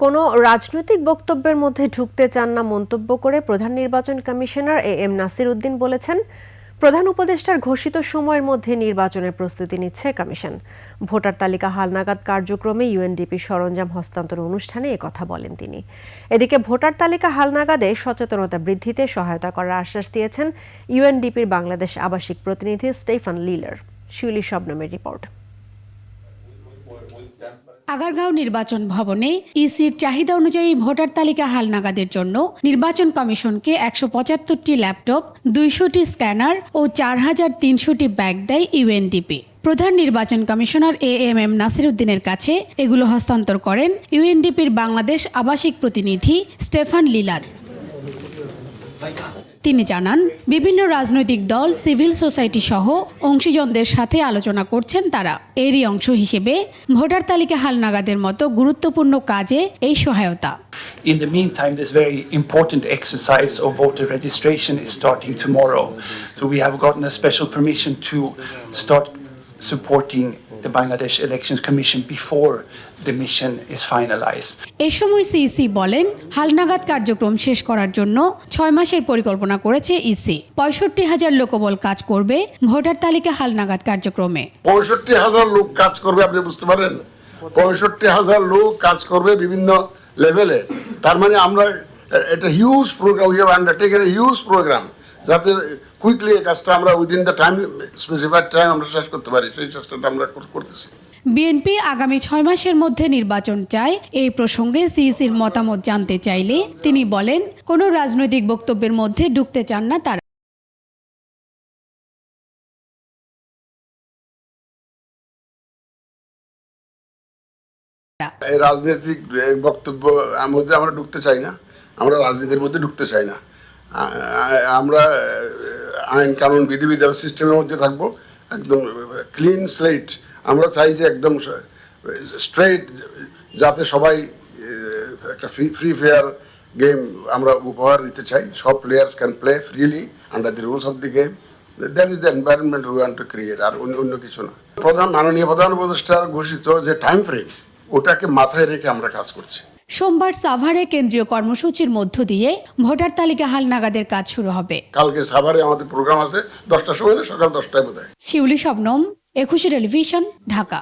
কোনো রাজনৈতিক বক্তব্যের মধ্যে ঢুকতে চান না মন্তব্য করে প্রধান নির্বাচন কমিশনার এম নাসির উদ্দিন বলেছেন, প্রধান উপদেষ্টার ঘোষিত সময়ের মধ্যে নির্বাচনের প্রস্তুতি নিচ্ছে কমিশন। ভোটার তালিকা হালনাগাদ কার্যক্রমে ইউএনডিপি সরঞ্জাম হস্তান্তর অনুষ্ঠানে একথা বলেন তিনি। এদিকে ভোটার তালিকা হালনাগাদে সচেতনতা বৃদ্ধিতে সহায়তা করার আশ্বাস দিয়েছেন ইউএনডিপির বাংলাদেশ আবাসিক প্রতিনিধি স্টেফান লিলার। শিউলি শবনমের রিপোর্ট। আগারগাঁও নির্বাচন ভবনে ইসির চাহিদা অনুযায়ী ভোটার তালিকা হালনাগাদের জন্য নির্বাচন কমিশনকে ১৭৫টি ল্যাপটপ, ২০০টি স্ক্যানার ও ৪,৩০০টি ব্যাগ দেয় ইউএনডিপি। প্রধান নির্বাচন কমিশনার এম নাসির উদ্দিনের কাছে এগুলো হস্তান্তর করেন ইউএনডিপির বাংলাদেশ আবাসিক প্রতিনিধি স্টেফান লিলার। তিনি জানান, বিভিন্ন রাজনৈতিক দল, সিভিল সোসাইটি সহ অংশীজনদের সাথে আলোচনা করছেন তারা। এরই অংশ হিসেবে ভোটার তালিকা হালনাগাদের মতো গুরুত্বপূর্ণ কাজে এই সহায়তা। In the meantime, this very important exercise of voter registration is starting tomorrow. So we have gotten a special permission to start supporting the Bangladesh Elections Commission before the mission is finalized. এই সময় CEC বলেন, হালনাগাদ কার্যক্রম শেষ করার জন্য ৬ মাসের পরিকল্পনা করেছে ইসি। ৬৫,০০০ লোকবল কাজ করবে ভোটার তালিকা হালনাগাদ কার্যক্রমে। ৬৫,০০০ লোক কাজ করবে, আপনি বুঝতে পারেন? ৬৫,০০০ লোক কাজ করবে বিভিন্ন লেভেলে। তার মানে আমরা এটা huge programme, we have undertaken a huge programme, যাতে কুইকলি এই কাজটা আমরা within the time, specified time আমরা শেষ করতে পারি। সেই চেষ্টাটা আমরা করতেছি। বিএনপি আগামী ৬ মাসের মধ্যে নির্বাচন চায়। এই প্রসঙ্গে সিইসির মতামত জানতে চাইলে তিনি বলেন, কোনো রাজনৈতিক বক্তব্যের মধ্যে ঢুকতে চান না তারা। এই রাজনৈতিক বক্তব্য মধ্যে আমরা ঢুকতে চাই না, আমরা রাজনীতির মধ্যে ঢুকতে চাই না। আমরা আইন কানুন বিধিবিধান সিস্টেমের মধ্যে থাকবো, একদম ক্লিন স্লেট। আমরা চাই যে একদম স্ট্রেট, যাতে সবাই একটা ফ্রি ফেয়ার গেম আমরা উপহার দিতে চাই। সব players can play freely under the rules of the game. That is the environment we want to create, আর অন্য কিছু না। মাননীয় প্রধান উপদেষ্টার ঘোষিত যে টাইম ফ্রেম, ওটাকে মাথায় রেখে আমরা কাজ করছি। সোমবার সাভারে কেন্দ্রীয় কর্মসূচির মধ্য দিয়ে ভোটার তালিকা হালনাগাদের কাজ শুরু হবে। কালকে সাভারে আমাদের প্রোগ্রাম আছে 10টার সময়, সকাল 10টায় বোধহয়। শিউলি শবনম, একুশে টেলিভিশন, ঢাকা।